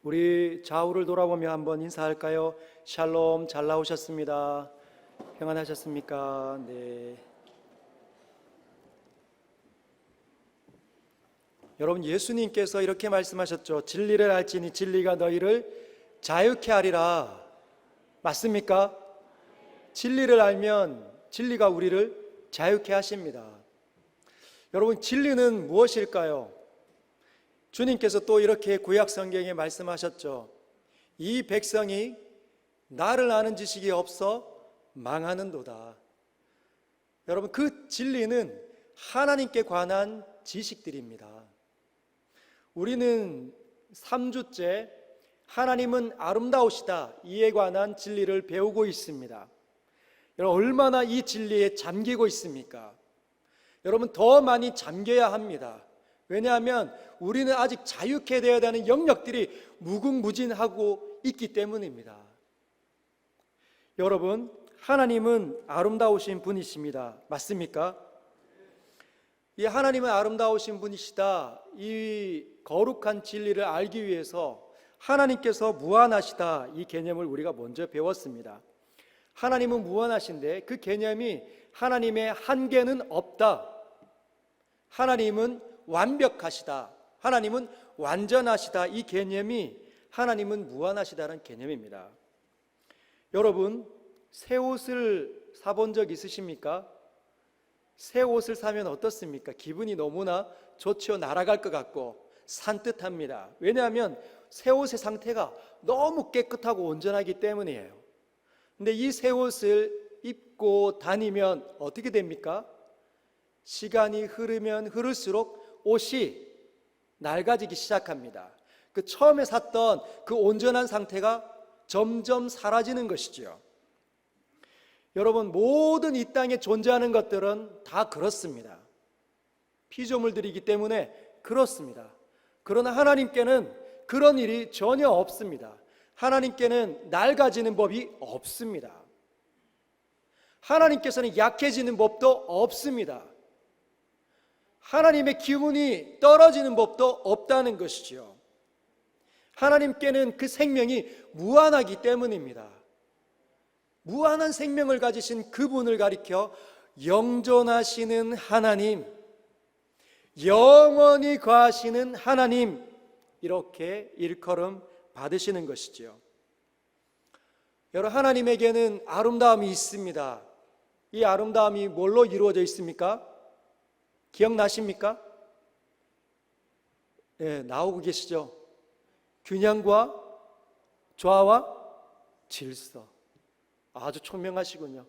우리 좌우를 돌아보며 한번 인사할까요? 샬롬, 잘 나오셨습니다. 평안하셨습니까? 네. 여러분, 예수님께서 이렇게 말씀하셨죠. 진리를 알지니 진리가 너희를 자유케 하리라. 맞습니까? 진리를 알면 진리가 우리를 자유케 하십니다. 여러분, 진리는 무엇일까요? 주님께서 또 이렇게 구약 성경에 말씀하셨죠. 이 백성이 나를 아는 지식이 없어 망하는도다. 여러분, 그 진리는 하나님께 관한 지식들입니다. 우리는 3주째 하나님은 아름다우시다, 이에 관한 진리를 배우고 있습니다. 여러분, 얼마나 이 진리에 잠기고 있습니까? 여러분, 더 많이 잠겨야 합니다. 왜냐하면 우리는 아직 자유케 되어야 되는 영역들이 무궁무진하고 있기 때문입니다. 여러분, 하나님은 아름다우신 분이십니다. 맞습니까? 이 하나님은 아름다우신 분이시다, 이 거룩한 진리를 알기 위해서 하나님께서 무한하시다, 이 개념을 우리가 먼저 배웠습니다. 하나님은 무한하신데 그 개념이 하나님의 한계는 없다, 하나님은 완벽하시다, 하나님은 완전하시다, 이 개념이 하나님은 무한하시다는 개념입니다. 여러분, 새 옷을 사본 적 있으십니까? 새 옷을 사면 어떻습니까? 기분이 너무나 좋죠. 날아갈 것 같고 산뜻합니다. 왜냐하면 새 옷의 상태가 너무 깨끗하고 온전하기 때문이에요. 근데 이 새 옷을 입고 다니면 어떻게 됩니까? 시간이 흐르면 흐를수록 옷이 낡아지기 시작합니다. 그 처음에 샀던 그 온전한 상태가 점점 사라지는 것이죠. 여러분, 모든 이 땅에 존재하는 것들은 다 그렇습니다. 피조물들이기 때문에 그렇습니다. 그러나 하나님께는 그런 일이 전혀 없습니다. 하나님께는 낡아지는 법이 없습니다. 하나님께서는 약해지는 법도 없습니다. 하나님의 기운이 떨어지는 법도 없다는 것이죠. 하나님께는 그 생명이 무한하기 때문입니다. 무한한 생명을 가지신 그분을 가리켜 영존하시는 하나님, 영원히 거하시는 하나님, 이렇게 일컬음 받으시는 것이죠. 여러분, 하나님에게는 아름다움이 있습니다. 이 아름다움이 뭘로 이루어져 있습니까? 기억나십니까? 네, 나오고 계시죠? 균형과 조화와 질서. 아주 총명하시군요.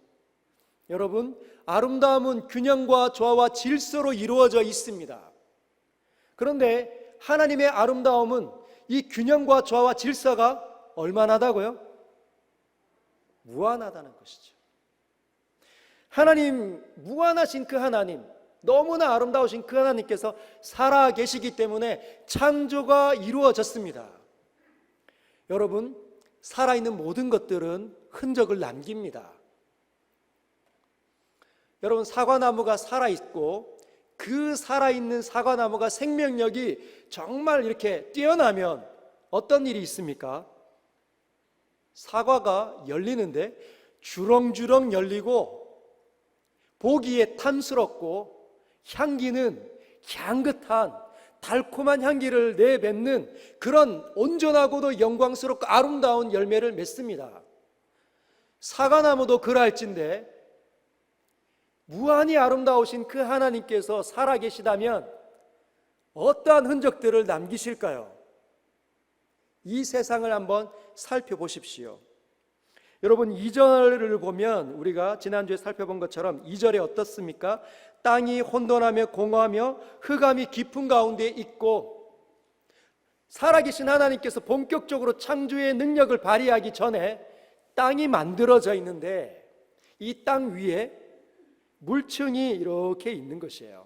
여러분, 아름다움은 균형과 조화와 질서로 이루어져 있습니다. 그런데 하나님의 아름다움은 이 균형과 조화와 질서가 얼마나다고요? 무한하다는 것이죠. 하나님, 무한하신 그 하나님, 너무나 아름다우신 그 하나님께서 살아 계시기 때문에 창조가 이루어졌습니다. 여러분, 살아있는 모든 것들은 흔적을 남깁니다. 여러분, 사과나무가 살아있고 그 살아있는 사과나무가 생명력이 정말 이렇게 뛰어나면 어떤 일이 있습니까? 사과가 열리는데 주렁주렁 열리고 보기에 탐스럽고 향기는 향긋한 달콤한 향기를 내뱉는 그런 온전하고도 영광스럽고 아름다운 열매를 맺습니다. 사과나무도 그럴진데 무한히 아름다우신 그 하나님께서 살아계시다면 어떠한 흔적들을 남기실까요? 이 세상을 한번 살펴보십시오. 여러분, 2절을 보면 우리가 지난주에 살펴본 것처럼 2절에 어떻습니까? 땅이 혼돈하며 공허하며 흑암이 깊은 가운데 있고, 살아계신 하나님께서 본격적으로 창조의 능력을 발휘하기 전에 땅이 만들어져 있는데 이 땅 위에 물층이 이렇게 있는 것이에요.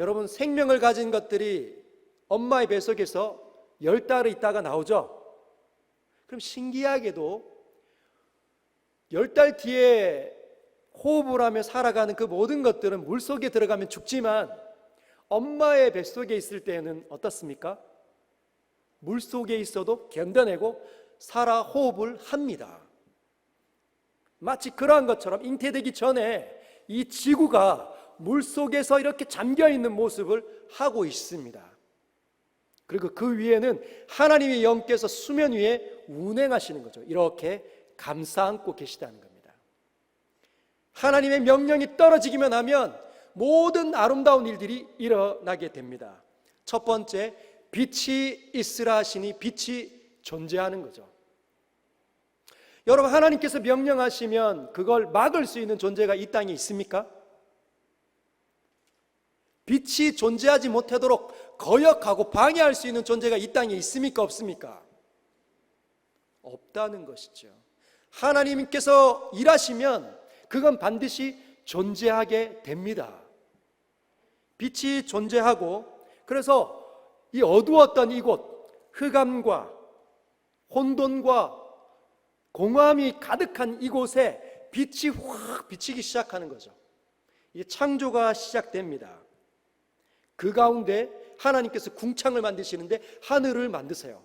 여러분, 생명을 가진 것들이 엄마의 뱃속에서 10달을 있다가 나오죠. 그럼 신기하게도 10달 뒤에 호흡을 하며 살아가는 그 모든 것들은 물속에 들어가면 죽지만 엄마의 뱃속에 있을 때는 어떻습니까? 물속에 있어도 견뎌내고 살아 호흡을 합니다. 마치 그러한 것처럼 잉태되기 전에 이 지구가 물속에서 이렇게 잠겨있는 모습을 하고 있습니다. 그리고 그 위에는 하나님의 영께서 수면 위에 운행하시는 거죠. 이렇게 감싸 안고 계시다는 겁니다. 하나님의 명령이 떨어지기만 하면 모든 아름다운 일들이 일어나게 됩니다. 첫 번째, 빛이 있으라 하시니 빛이 존재하는 거죠. 여러분, 하나님께서 명령하시면 그걸 막을 수 있는 존재가 이 땅에 있습니까? 빛이 존재하지 못하도록 거역하고 방해할 수 있는 존재가 이 땅에 있습니까? 없습니까? 없다는 것이죠. 하나님께서 일하시면 그건 반드시 존재하게 됩니다. 빛이 존재하고, 그래서 이 어두웠던 이곳, 흑암과 혼돈과 공허함이 가득한 이곳에 빛이 확 비치기 시작하는 거죠. 이게 창조가 시작됩니다. 그 가운데 하나님께서 궁창을 만드시는데 하늘을 만드세요.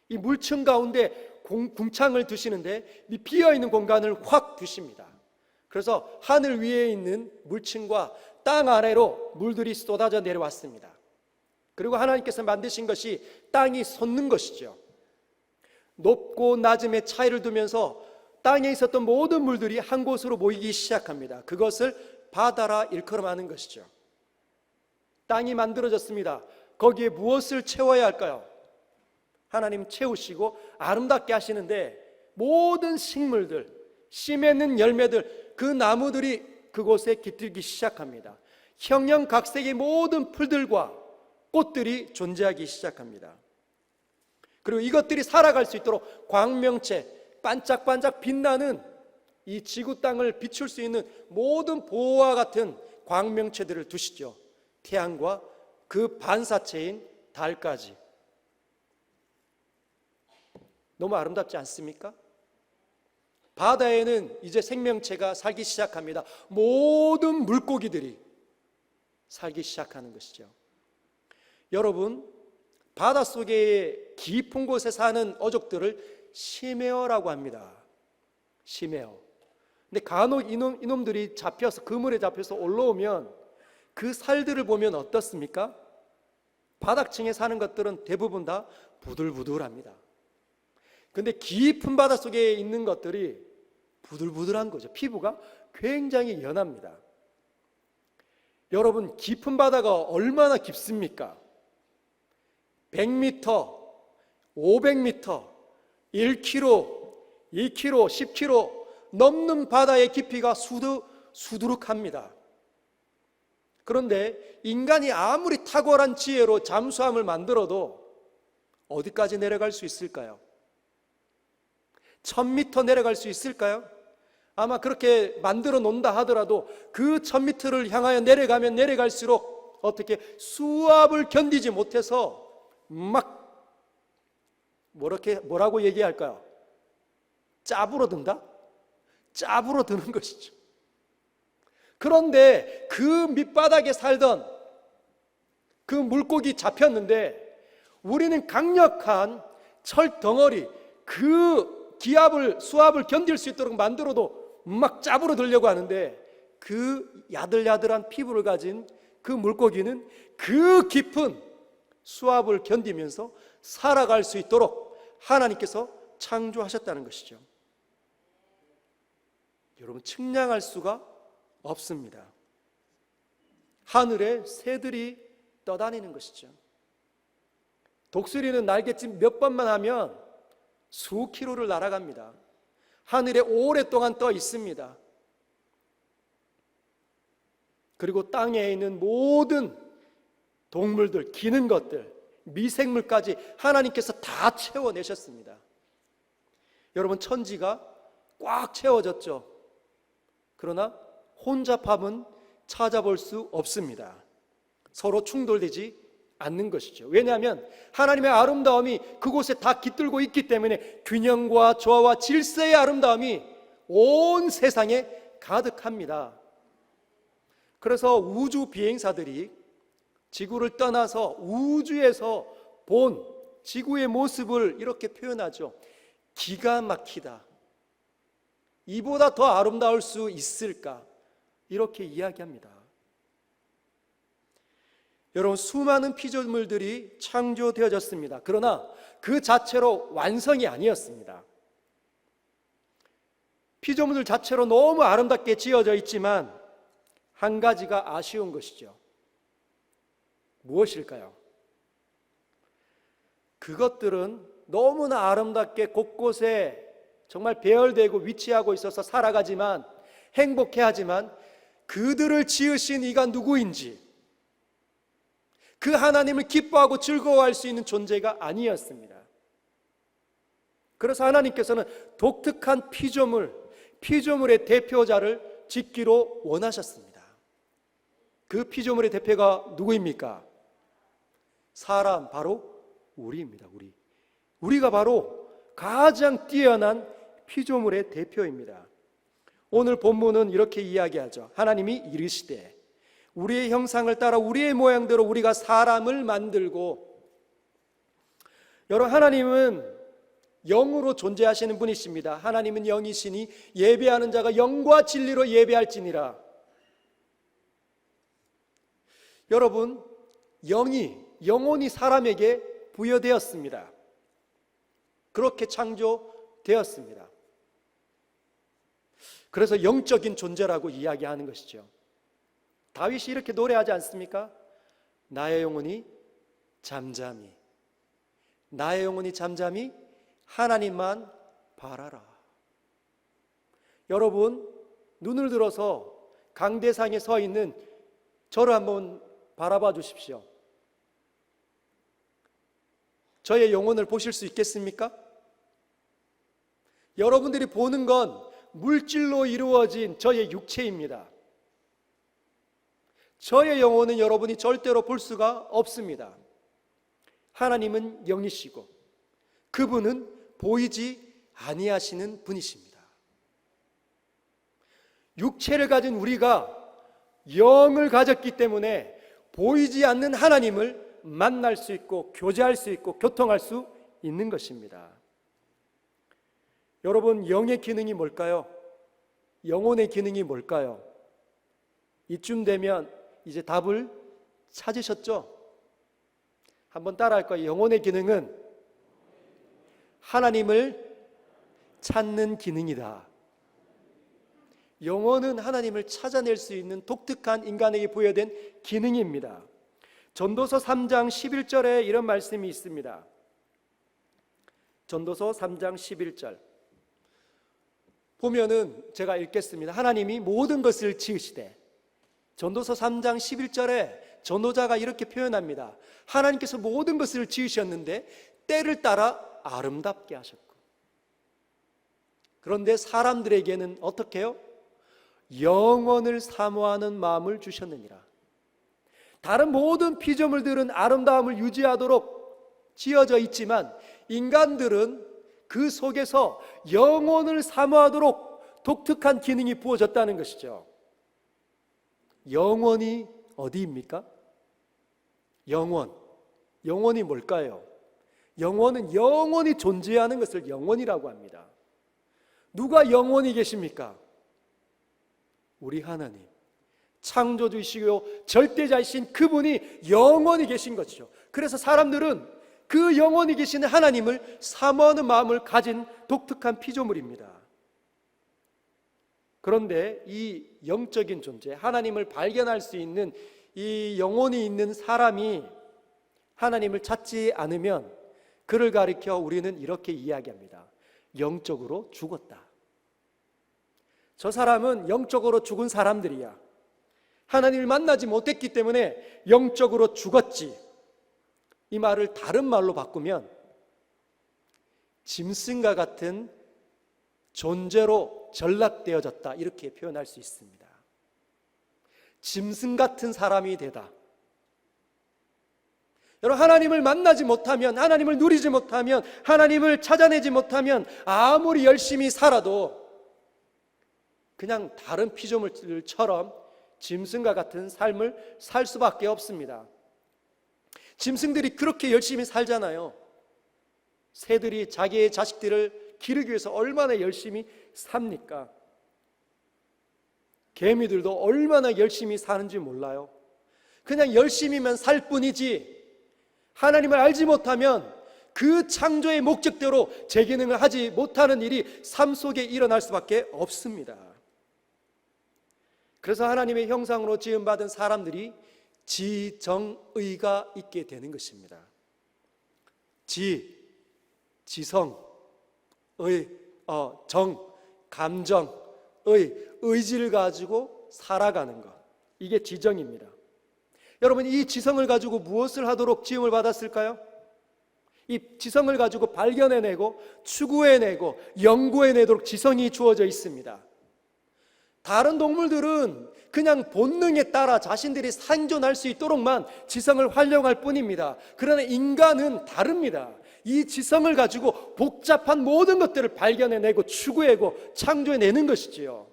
이 물층 가운데 궁창을 두시는데 이 비어있는 공간을 확 두십니다. 그래서 하늘 위에 있는 물층과 땅 아래로 물들이 쏟아져 내려왔습니다. 그리고 하나님께서 만드신 것이 땅이 솟는 것이죠. 높고 낮음의 차이를 두면서 땅에 있었던 모든 물들이 한 곳으로 모이기 시작합니다. 그것을 바다라 일컬어하는 것이죠. 땅이 만들어졌습니다. 거기에 무엇을 채워야 할까요? 하나님 채우시고 아름답게 하시는데 모든 식물들, 씨 맺는 열매들, 그 나무들이 그곳에 깃들기 시작합니다. 형형각색의 모든 풀들과 꽃들이 존재하기 시작합니다. 그리고 이것들이 살아갈 수 있도록 광명체, 반짝반짝 빛나는 이 지구 땅을 비출 수 있는 모든 보호와 같은 광명체들을 두시죠. 태양과 그 반사체인 달까지. 너무 아름답지 않습니까? 바다에는 이제 생명체가 살기 시작합니다. 모든 물고기들이 살기 시작하는 것이죠. 여러분, 바닷속의 깊은 곳에 사는 어족들을 심해어라고 합니다. 심해어. 근데 간혹 이놈들이 잡혀서, 그물에 잡혀서 올라오면 그 살들을 보면 어떻습니까? 바닥층에 사는 것들은 대부분 다 부들부들합니다. 근데 깊은 바닷속에 있는 것들이 부들부들한 거죠. 피부가 굉장히 연합니다. 여러분, 깊은 바다가 얼마나 깊습니까? 100m, 500m, 1km, 2km, 10km 넘는 바다의 깊이가 수두룩합니다. 그런데 인간이 아무리 탁월한 지혜로 잠수함을 만들어도 어디까지 내려갈 수 있을까요? 1000m 내려갈 수 있을까요? 아마 그렇게 만들어 놓는다 하더라도 그 1000m를 향하여 내려가면 내려갈수록 어떻게 수압을 견디지 못해서 막 뭐라고 얘기할까요? 짜부러든다? 짜부러드는 것이죠. 그런데 그 밑바닥에 살던 그 물고기 잡혔는데 우리는 강력한 철 덩어리, 그 기압을, 수압을 견딜 수 있도록 만들어도 막 짜부러들려고 하는데 그 야들야들한 피부를 가진 그 물고기는 그 깊은 수압을 견디면서 살아갈 수 있도록 하나님께서 창조하셨다는 것이죠. 여러분, 측량할 수가 없습니다. 하늘에 새들이 떠다니는 것이죠. 독수리는 날갯짓 몇 번만 하면 수 킬로를 날아갑니다. 하늘에 오랫동안 떠 있습니다. 그리고 땅에 있는 모든 동물들, 기는 것들, 미생물까지 하나님께서 다 채워내셨습니다. 여러분, 천지가 꽉 채워졌죠. 그러나 혼잡함은 찾아볼 수 없습니다. 서로 충돌되지 않는 것이죠. 왜냐하면 하나님의 아름다움이 그곳에 다 깃들고 있기 때문에 균형과 조화와 질서의 아름다움이 온 세상에 가득합니다. 그래서 우주 비행사들이 지구를 떠나서 우주에서 본 지구의 모습을 이렇게 표현하죠. 기가 막히다. 이보다 더 아름다울 수 있을까? 이렇게 이야기합니다. 여러분, 수많은 피조물들이 창조되어졌습니다. 그러나 그 자체로 완성이 아니었습니다. 피조물들 자체로 너무 아름답게 지어져 있지만 한 가지가 아쉬운 것이죠. 무엇일까요? 그것들은 너무나 아름답게 곳곳에 정말 배열되고 위치하고 있어서 살아가지만, 행복해하지만 그들을 지으신 이가 누구인지, 그 하나님을 기뻐하고 즐거워할 수 있는 존재가 아니었습니다. 그래서 하나님께서는 독특한 피조물의 대표자를 짓기로 원하셨습니다. 그 피조물의 대표가 누구입니까? 사람, 바로 우리입니다. 우리가 바로 가장 뛰어난 피조물의 대표입니다. 오늘 본문은 이렇게 이야기하죠. 하나님이 이르시되 우리의 형상을 따라 우리의 모양대로 우리가 사람을 만들고. 여러분, 하나님은 영으로 존재하시는 분이십니다. 하나님은 영이시니 예배하는 자가 영과 진리로 예배할지니라. 여러분, 영혼이 사람에게 부여되었습니다. 그렇게 창조되었습니다. 그래서 영적인 존재라고 이야기하는 것이죠. 다윗이 이렇게 노래하지 않습니까? 나의 영혼이 잠잠히 하나님만 바라라. 여러분, 눈을 들어서 강대상에 서 있는 저를 한번 바라봐 주십시오. 저의 영혼을 보실 수 있겠습니까? 여러분들이 보는 건 물질로 이루어진 저의 육체입니다. 저의 영혼은 여러분이 절대로 볼 수가 없습니다. 하나님은 영이시고 그분은 보이지 아니하시는 분이십니다. 육체를 가진 우리가 영을 가졌기 때문에 보이지 않는 하나님을 만날 수 있고 교제할 수 있고 교통할 수 있는 것입니다. 여러분, 영의 기능이 뭘까요? 영혼의 기능이 뭘까요? 이쯤 되면 이제 답을 찾으셨죠? 한번 따라할 거예요. 영혼의 기능은 하나님을 찾는 기능이다. 영혼은 하나님을 찾아낼 수 있는 독특한 인간에게 부여된 기능입니다. 전도서 3장 11절에 이런 말씀이 있습니다. 전도서 3장 11절 보면은 제가 읽겠습니다. 하나님이 모든 것을 지으시되, 전도서 3장 11절에 전도자가 이렇게 표현합니다. 하나님께서 모든 것을 지으셨는데 때를 따라 아름답게 하셨고, 그런데 사람들에게는 어떻게 해요? 영원을 사모하는 마음을 주셨느니라. 다른 모든 피조물들은 아름다움을 유지하도록 지어져 있지만 인간들은 그 속에서 영혼을 사모하도록 독특한 기능이 부어졌다는 것이죠. 영혼이 어디입니까? 영혼이 뭘까요? 영혼은 영원히 존재하는 것을 영혼이라고 합니다. 누가 영원히 계십니까? 우리 하나님, 창조주이시고 절대자이신 그분이 영원히 계신 것이죠. 그래서 사람들은 그 영원히 계시는 하나님을 사모하는 마음을 가진 독특한 피조물입니다. 그런데 이 영적인 존재, 하나님을 발견할 수 있는 이 영혼이 있는 사람이 하나님을 찾지 않으면 그를 가리켜 우리는 이렇게 이야기합니다. 영적으로 죽었다. 저 사람은 영적으로 죽은 사람들이야. 하나님을 만나지 못했기 때문에 영적으로 죽었지. 이 말을 다른 말로 바꾸면 짐승과 같은 존재로 전락되어졌다, 이렇게 표현할 수 있습니다. 짐승 같은 사람이 되다. 여러분, 하나님을 만나지 못하면, 하나님을 누리지 못하면, 하나님을 찾아내지 못하면 아무리 열심히 살아도 그냥 다른 피조물들처럼 짐승과 같은 삶을 살 수밖에 없습니다. 짐승들이 그렇게 열심히 살잖아요. 새들이 자기의 자식들을 기르기 위해서 얼마나 열심히 삽니까? 개미들도 얼마나 열심히 사는지 몰라요. 그냥 열심히만 살 뿐이지 하나님을 알지 못하면 그 창조의 목적대로 제 기능을 하지 못하는 일이 삶 속에 일어날 수밖에 없습니다. 그래서 하나님의 형상으로 지음받은 사람들이 지정의가 있게 되는 것입니다. 지성, 감정, 의지를 가지고 살아가는 것, 이게 지정입니다. 여러분, 이 지성을 가지고 무엇을 하도록 지음을 받았을까요? 이 지성을 가지고 발견해내고 추구해내고 연구해내도록 지성이 주어져 있습니다. 다른 동물들은 그냥 본능에 따라 자신들이 생존할 수 있도록만 지성을 활용할 뿐입니다. 그러나 인간은 다릅니다. 이 지성을 가지고 복잡한 모든 것들을 발견해내고 추구해내고 창조해내는 것이지요.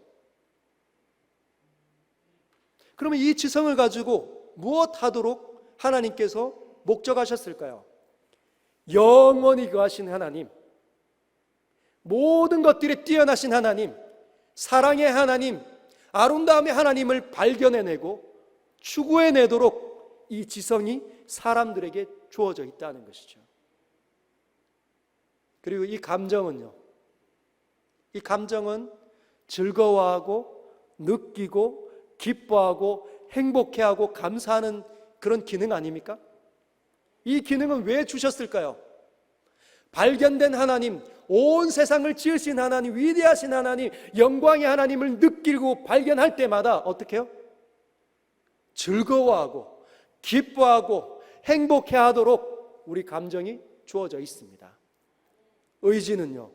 그러면 이 지성을 가지고 무엇 하도록 하나님께서 목적하셨을까요? 영원히 거하신 하나님, 모든 것들이 뛰어나신 하나님, 사랑의 하나님, 아름다움의 하나님을 발견해내고 추구해내도록 이 지성이 사람들에게 주어져 있다는 것이죠. 그리고 이 감정은요, 이 감정은 즐거워하고 느끼고 기뻐하고 행복해하고 감사하는 그런 기능 아닙니까? 이 기능은 왜 주셨을까요? 발견된 하나님, 온 세상을 지으신 하나님, 위대하신 하나님, 영광의 하나님을 느끼고 발견할 때마다 어떻게 해요? 즐거워하고 기뻐하고 행복해하도록 우리 감정이 주어져 있습니다. 의지는요,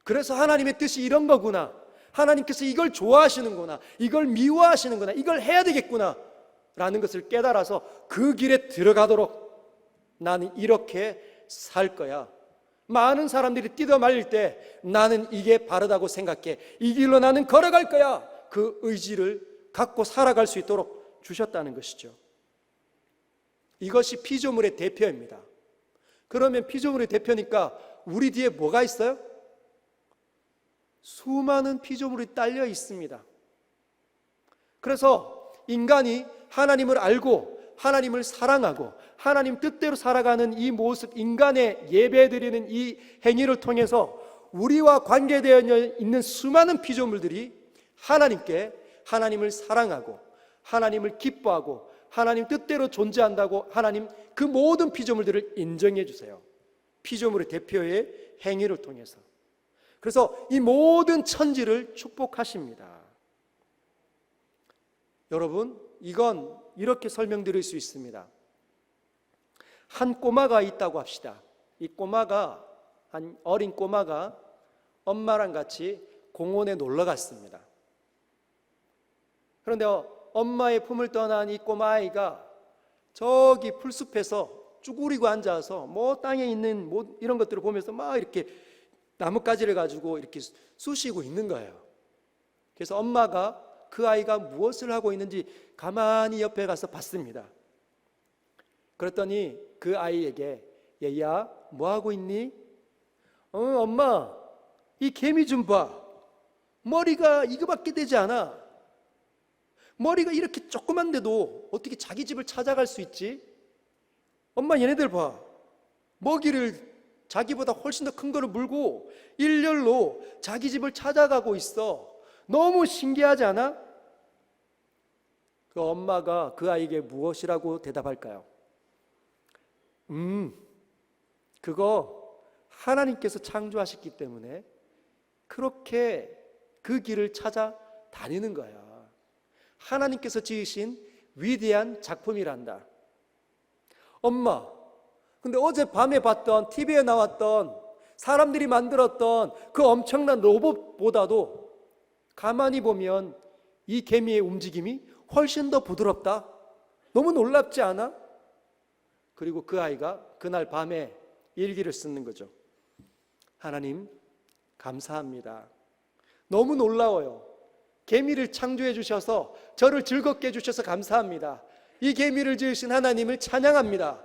그래서 하나님의 뜻이 이런 거구나, 하나님께서 이걸 좋아하시는구나, 이걸 미워하시는구나, 이걸 해야 되겠구나 라는 것을 깨달아서 그 길에 들어가도록 나는 이렇게 살 거야. 많은 사람들이 뛰어 말릴 때 나는 이게 바르다고 생각해, 이 길로 나는 걸어갈 거야. 그 의지를 갖고 살아갈 수 있도록 주셨다는 것이죠. 이것이 피조물의 대표입니다. 그러면 피조물의 대표니까 우리 뒤에 뭐가 있어요? 수많은 피조물이 딸려 있습니다. 그래서 인간이 하나님을 알고 하나님을 사랑하고 하나님 뜻대로 살아가는 이 모습, 인간의 예배드리는 이 행위를 통해서 우리와 관계되어 있는 수많은 피조물들이 하나님을 사랑하고 하나님을 기뻐하고 하나님 뜻대로 존재한다고 하나님 그 모든 피조물들을 인정해 주세요. 피조물의 대표의 행위를 통해서. 그래서 이 모든 천지를 축복하십니다. 여러분, 이건 이렇게 설명드릴 수 있습니다. 한 꼬마가 있다고 합시다. 이 꼬마가, 한 어린 꼬마가 엄마랑 같이 공원에 놀러 갔습니다. 그런데 엄마의 품을 떠난 이 꼬마아이가 저기 풀숲에서 쭈그리고 앉아서 뭐 땅에 있는 뭐 이런 것들을 보면서 막 이렇게 나뭇가지를 가지고 이렇게 쑤시고 있는 거예요. 그래서 엄마가 그 아이가 무엇을 하고 있는지 가만히 옆에 가서 봤습니다. 그랬더니 그 아이에게, 얘야, 뭐 하고 있니? 엄마, 이 개미 좀 봐. 머리가 이거밖에 되지 않아. 머리가 이렇게 조그만데도 어떻게 자기 집을 찾아갈 수 있지? 엄마, 얘네들 봐. 먹이를 자기보다 훨씬 더 큰 거를 물고 일렬로 자기 집을 찾아가고 있어. 너무 신기하지 않아? 그 엄마가 그 아이에게 무엇이라고 대답할까요? 그거 하나님께서 창조하셨기 때문에 그렇게 그 길을 찾아 다니는 거야. 하나님께서 지으신 위대한 작품이란다. 엄마, 근데 어젯밤에 봤던 TV에 나왔던 사람들이 만들었던 그 엄청난 로봇보다도 가만히 보면 이 개미의 움직임이 훨씬 더 부드럽다. 너무 놀랍지 않아? 그리고 그 아이가 그날 밤에 일기를 쓰는 거죠. 하나님, 감사합니다. 너무 놀라워요. 개미를 창조해 주셔서 저를 즐겁게 해주셔서 감사합니다. 이 개미를 지으신 하나님을 찬양합니다.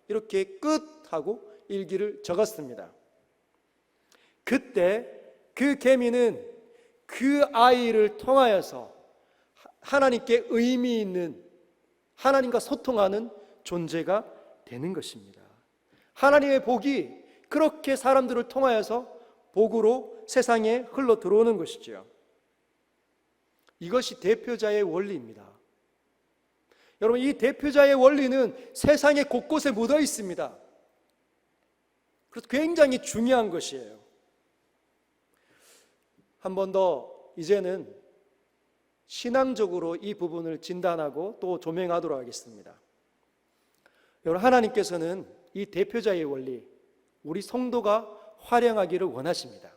이렇게 끝하고 일기를 적었습니다. 그때 그 개미는 그 아이를 통하여서 하나님께 의미 있는, 하나님과 소통하는 존재가 되는 것입니다. 하나님의 복이 그렇게 사람들을 통하여서 복으로 세상에 흘러 들어오는 것이죠. 이것이 대표자의 원리입니다. 여러분, 이 대표자의 원리는 세상의 곳곳에 묻어 있습니다. 그래서 굉장히 중요한 것이에요. 한 번 더 이제는 신앙적으로 이 부분을 진단하고 또 조명하도록 하겠습니다. 여러분, 하나님께서는 이 대표자의 원리, 우리 성도가 활용하기를 원하십니다.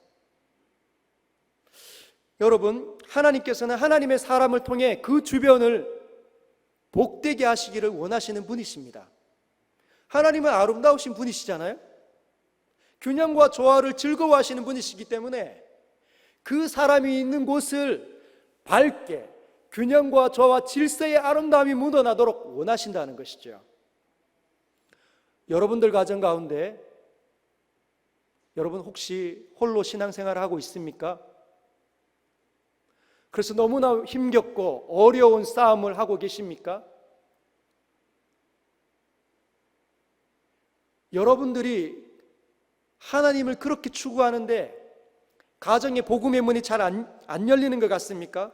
여러분, 하나님께서는 하나님의 사람을 통해 그 주변을 복되게 하시기를 원하시는 분이십니다. 하나님은 아름다우신 분이시잖아요. 균형과 조화를 즐거워하시는 분이시기 때문에 그 사람이 있는 곳을 밝게 균형과 조화와 질서의 아름다움이 묻어나도록 원하신다는 것이죠. 여러분들 가정 가운데 여러분 혹시 홀로 신앙생활을 하고 있습니까? 그래서 너무나 힘겹고 어려운 싸움을 하고 계십니까? 여러분들이 하나님을 그렇게 추구하는데 가정의 복음의 문이 잘 안 열리는 것 같습니까?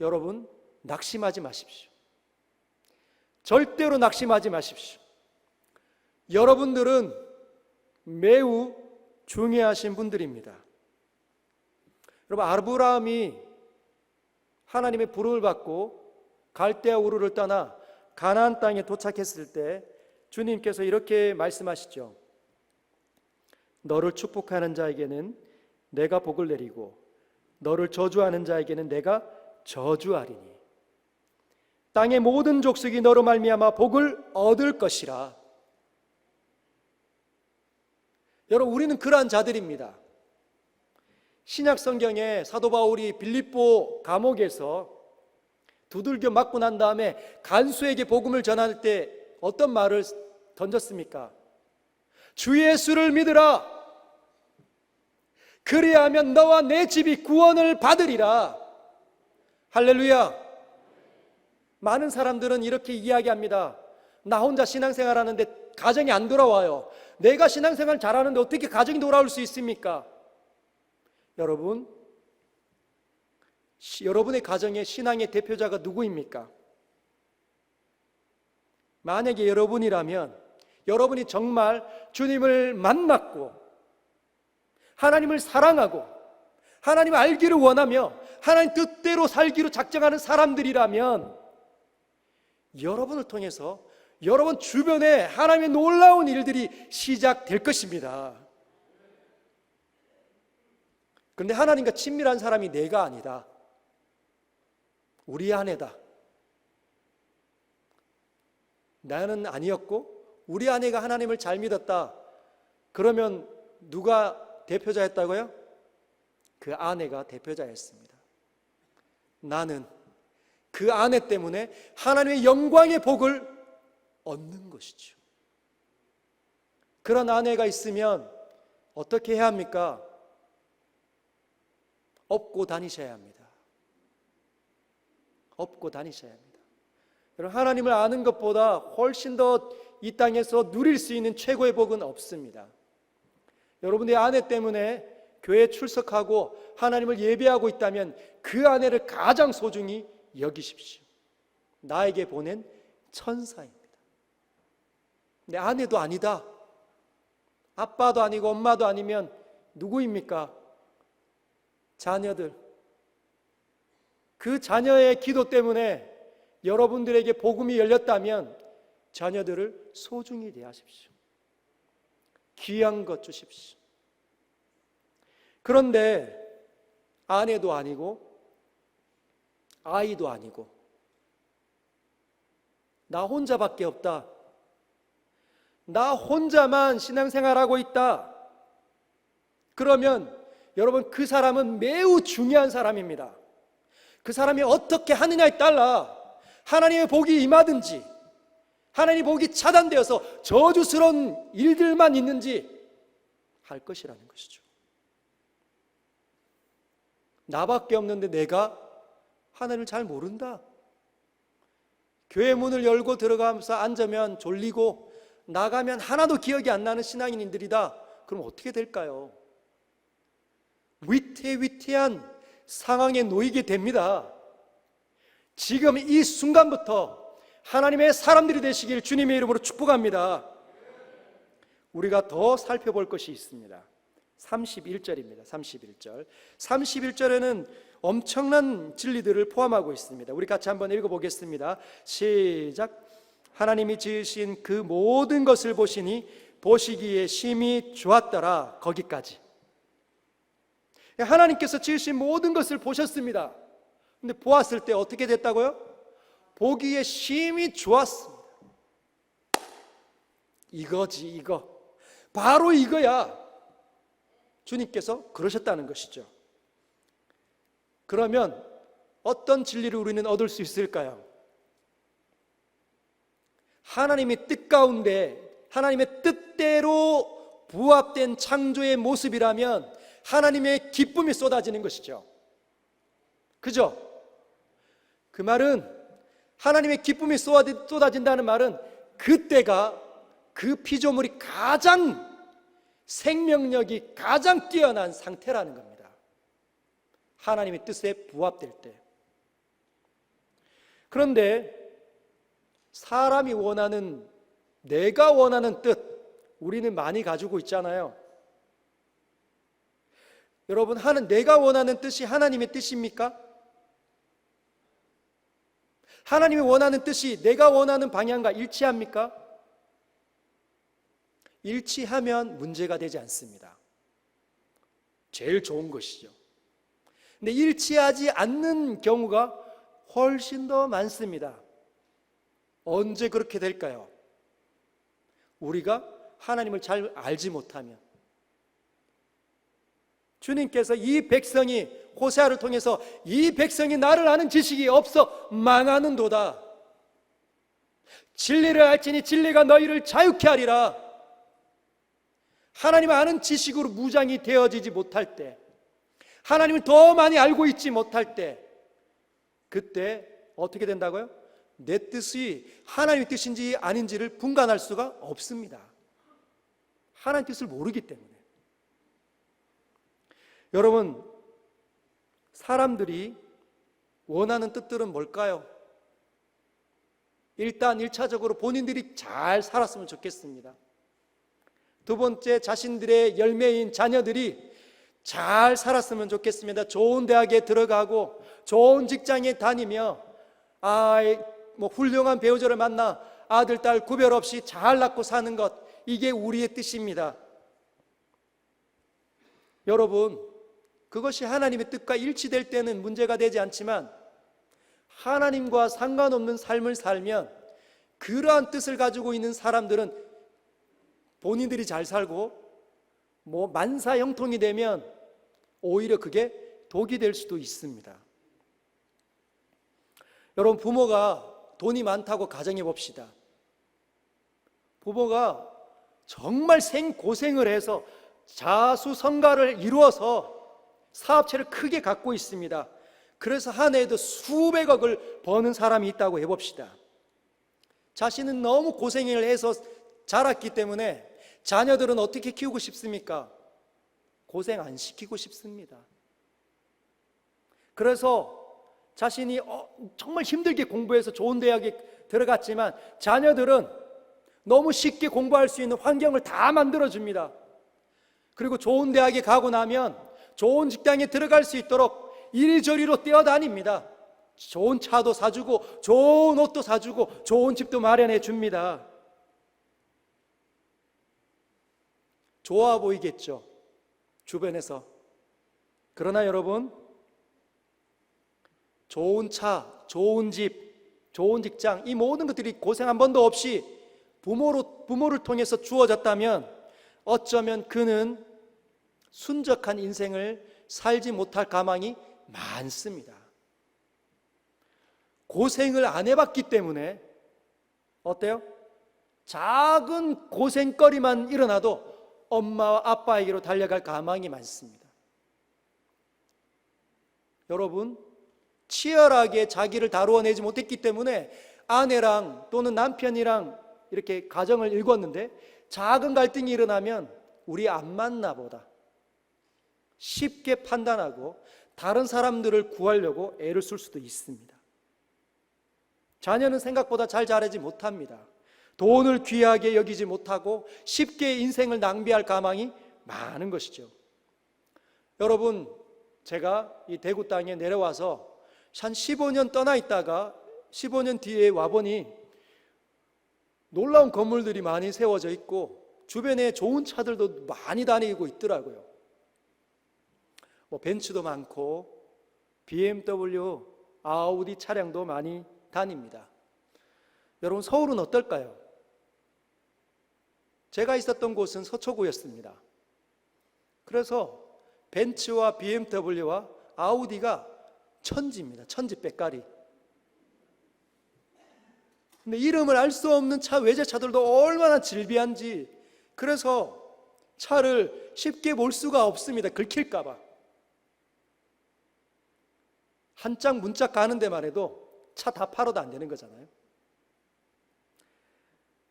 여러분, 낙심하지 마십시오. 절대로 낙심하지 마십시오. 여러분들은 매우 중요하신 분들입니다. 여러분, 아브라함이 하나님의 부름을 받고 갈대아 우르를 떠나 가나안 땅에 도착했을 때 주님께서 이렇게 말씀하시죠. 너를 축복하는 자에게는 내가 복을 내리고 너를 저주하는 자에게는 내가 저주하리니 땅의 모든 족속이 너로 말미암아 복을 얻을 것이라. 여러분, 우리는 그러한 자들입니다. 신약 성경에 사도 바울이 빌립보 감옥에서 두들겨 맞고 난 다음에 간수에게 복음을 전할 때 어떤 말을 던졌습니까? 주 예수를 믿으라. 그리하면 너와 내 집이 구원을 받으리라. 할렐루야. 많은 사람들은 이렇게 이야기합니다. 나 혼자 신앙생활 하는데 가정이 안 돌아와요. 내가 신앙생활 잘하는데 어떻게 가정이 돌아올 수 있습니까? 여러분, 여러분의 가정의 신앙의 대표자가 누구입니까? 만약에 여러분이라면 여러분이 정말 주님을 만났고 하나님을 사랑하고 하나님을 알기를 원하며 하나님 뜻대로 살기로 작정하는 사람들이라면 여러분을 통해서 여러분 주변에 하나님의 놀라운 일들이 시작될 것입니다. 그런데 하나님과 친밀한 사람이 내가 아니다. 우리 아내다. 나는 아니었고 우리 아내가 하나님을 잘 믿었다. 그러면 누가 대표자였다고요? 그 아내가 대표자였습니다. 나는 그 아내 때문에 하나님의 영광의 복을 얻는 것이죠. 그런 아내가 있으면 어떻게 해야 합니까? 업고 다니셔야 합니다. 업고 다니셔야 합니다. 여러분, 하나님을 아는 것보다 훨씬 더 이 땅에서 누릴 수 있는 최고의 복은 없습니다. 여러분의 아내 때문에 교회에 출석하고 하나님을 예배하고 있다면 그 아내를 가장 소중히 여기십시오. 나에게 보낸 천사입니다. 내 아내도 아니다. 아빠도 아니고 엄마도 아니면 누구입니까? 자녀들. 그 자녀의 기도 때문에 여러분들에게 복음이 열렸다면 자녀들을 소중히 대하십시오. 귀한 것 주십시오. 그런데 아내도 아니고 아이도 아니고 나 혼자밖에 없다. 나 혼자만 신앙생활하고 있다. 그러면 여러분, 그 사람은 매우 중요한 사람입니다. 그 사람이 어떻게 하느냐에 따라 하나님의 복이 임하든지 하나님 복이 차단되어서 저주스러운 일들만 있는지 할 것이라는 것이죠. 나밖에 없는데 내가 하나님을 잘 모른다. 교회 문을 열고 들어가면서 앉으면 졸리고 나가면 하나도 기억이 안 나는 신앙인들이다. 그럼 어떻게 될까요? 위태위태한 상황에 놓이게 됩니다. 지금 이 순간부터 하나님의 사람들이 되시길 주님의 이름으로 축복합니다. 우리가 더 살펴볼 것이 있습니다. 31절입니다. 31절. 31절에는 엄청난 진리들을 포함하고 있습니다. 우리 같이 한번 읽어보겠습니다. 시작. 하나님이 지으신 그 모든 것을 보시니 보시기에 심히 좋았더라. 거기까지. 하나님께서 지으신 모든 것을 보셨습니다. 근데 보았을 때 어떻게 됐다고요? 보기에 심히 좋았습니다. 이거지, 이거. 바로 이거야. 주님께서 그러셨다는 것이죠. 그러면 어떤 진리를 우리는 얻을 수 있을까요? 하나님의 뜻 가운데 하나님의 뜻대로 부합된 창조의 모습이라면 하나님의 기쁨이 쏟아지는 것이죠. 그죠? 그 말은 하나님의 기쁨이 쏟아진다는 말은 그때가 그 피조물이 가장 생명력이 가장 뛰어난 상태라는 겁니다. 하나님의 뜻에 부합될 때. 그런데 사람이 원하는, 내가 원하는 뜻, 우리는 많이 가지고 있잖아요. 여러분, 내가 원하는 뜻이 하나님의 뜻입니까? 하나님이 원하는 뜻이 내가 원하는 방향과 일치합니까? 일치하면 문제가 되지 않습니다. 제일 좋은 것이죠. 근데 일치하지 않는 경우가 훨씬 더 많습니다. 언제 그렇게 될까요? 우리가 하나님을 잘 알지 못하면. 주님께서 이 백성이, 호세아를 통해서 이 백성이 나를 아는 지식이 없어 망하는도다. 진리를 알지니 진리가 너희를 자유케 하리라. 하나님을 아는 지식으로 무장이 되어지지 못할 때, 하나님을 더 많이 알고 있지 못할 때, 그때 어떻게 된다고요? 내 뜻이 하나님의 뜻인지 아닌지를 분간할 수가 없습니다. 하나님의 뜻을 모르기 때문에. 여러분, 사람들이 원하는 뜻들은 뭘까요? 일단 1차적으로 본인들이 잘 살았으면 좋겠습니다. 두 번째, 자신들의 열매인 자녀들이 잘 살았으면 좋겠습니다. 좋은 대학에 들어가고 좋은 직장에 다니며 훌륭한 배우자를 만나 아들, 딸 구별 없이 잘 낳고 사는 것, 이게 우리의 뜻입니다. 여러분, 그것이 하나님의 뜻과 일치될 때는 문제가 되지 않지만 하나님과 상관없는 삶을 살면 그러한 뜻을 가지고 있는 사람들은 본인들이 잘 살고 만사형통이 되면 오히려 그게 독이 될 수도 있습니다. 여러분, 부모가 돈이 많다고 가정해 봅시다. 부모가 정말 생고생을 해서 자수성가를 이루어서 사업체를 크게 갖고 있습니다. 그래서 한 해에도 수백억을 버는 사람이 있다고 해봅시다. 자신은 너무 고생을 해서 자랐기 때문에 자녀들은 어떻게 키우고 싶습니까? 고생 안 시키고 싶습니다. 그래서 자신이 정말 힘들게 공부해서 좋은 대학에 들어갔지만 자녀들은 너무 쉽게 공부할 수 있는 환경을 다 만들어줍니다. 그리고 좋은 대학에 가고 나면 좋은 직장에 들어갈 수 있도록 이리저리로 뛰어다닙니다. 좋은 차도 사주고 좋은 옷도 사주고 좋은 집도 마련해 줍니다. 좋아 보이겠죠, 주변에서. 그러나 여러분, 좋은 차, 좋은 집, 좋은 직장, 이 모든 것들이 고생 한 번도 없이 부모를 통해서 주어졌다면 어쩌면 그는 순적한 인생을 살지 못할 가망이 많습니다. 고생을 안 해봤기 때문에 어때요? 작은 고생거리만 일어나도 엄마와 아빠에게로 달려갈 가망이 많습니다. 여러분, 치열하게 자기를 다루어내지 못했기 때문에 아내랑 또는 남편이랑 이렇게 가정을 일궜는데 작은 갈등이 일어나면 우리 안 맞나 보다 쉽게 판단하고 다른 사람들을 구하려고 애를 쓸 수도 있습니다. 자녀는 생각보다 잘 자라지 못합니다. 돈을 귀하게 여기지 못하고 쉽게 인생을 낭비할 가망이 많은 것이죠. 여러분, 제가 이 대구 땅에 내려와서 한 15년 떠나 있다가 15년 뒤에 와보니 놀라운 건물들이 많이 세워져 있고 주변에 좋은 차들도 많이 다니고 있더라고요. 벤츠도 많고 BMW, 아우디 차량도 많이 다닙니다. 여러분, 서울은 어떨까요? 제가 있었던 곳은 서초구였습니다. 그래서 벤츠와 BMW와 아우디가 천지입니다. 천지백가리. 근데 이름을 알 수 없는 차, 외제차들도 얼마나 질비한지, 그래서 차를 쉽게 몰 수가 없습니다. 긁힐까 봐. 한 짝 문짝 가는 데만 해도 차 다 팔아도 안 되는 거잖아요.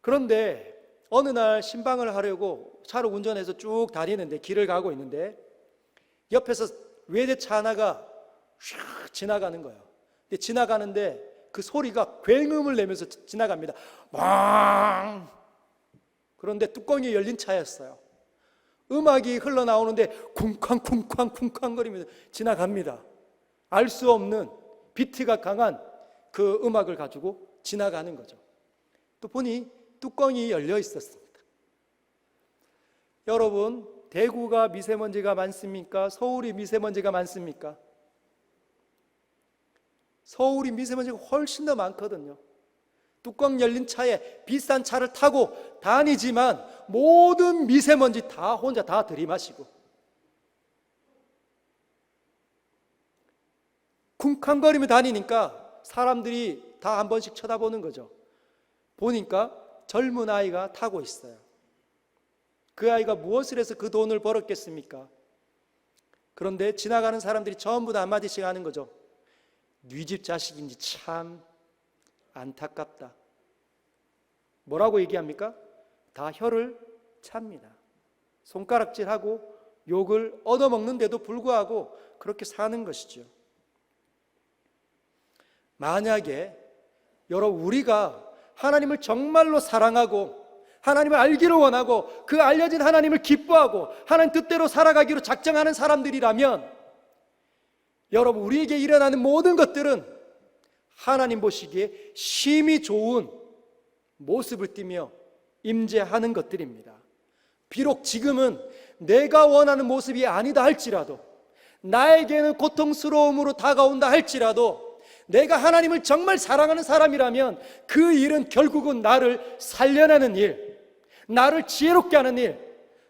그런데 어느 날 신방을 하려고 차를 운전해서 쭉 다니는데, 길을 가고 있는데 옆에서 외제차 하나가 휙 지나가는 거예요. 근데 지나가는데 그 소리가 굉음을 내면서 지나갑니다. 빵! 그런데 뚜껑이 열린 차였어요. 음악이 흘러나오는데 쿵쾅쿵쾅 쿵쾅거리면서 지나갑니다. 알 수 없는 비트가 강한 그 음악을 가지고 지나가는 거죠. 또 보니 뚜껑이 열려 있었습니다. 여러분, 대구가 미세먼지가 많습니까? 서울이 미세먼지가 많습니까? 서울이 미세먼지가 훨씬 더 많거든요. 뚜껑 열린 차에 비싼 차를 타고 다니지만 모든 미세먼지 다 혼자 다 들이마시고 쿵쾅거리며 다니니까 사람들이 다 한 번씩 쳐다보는 거죠. 보니까 젊은 아이가 타고 있어요. 그 아이가 무엇을 해서 그 돈을 벌었겠습니까? 그런데 지나가는 사람들이 전부 다 한마디씩 하는 거죠. 네 집 자식인지 참 안타깝다. 뭐라고 얘기합니까? 다 혀를 찹니다. 손가락질하고 욕을 얻어먹는데도 불구하고 그렇게 사는 것이죠. 만약에 여러분, 우리가 하나님을 정말로 사랑하고 하나님을 알기를 원하고 그 알려진 하나님을 기뻐하고 하나님 뜻대로 살아가기로 작정하는 사람들이라면 여러분, 우리에게 일어나는 모든 것들은 하나님 보시기에 심히 좋은 모습을 띠며 임재하는 것들입니다. 비록 지금은 내가 원하는 모습이 아니다 할지라도, 나에게는 고통스러움으로 다가온다 할지라도, 내가 하나님을 정말 사랑하는 사람이라면 그 일은 결국은 나를 살려내는 일, 나를 지혜롭게 하는 일,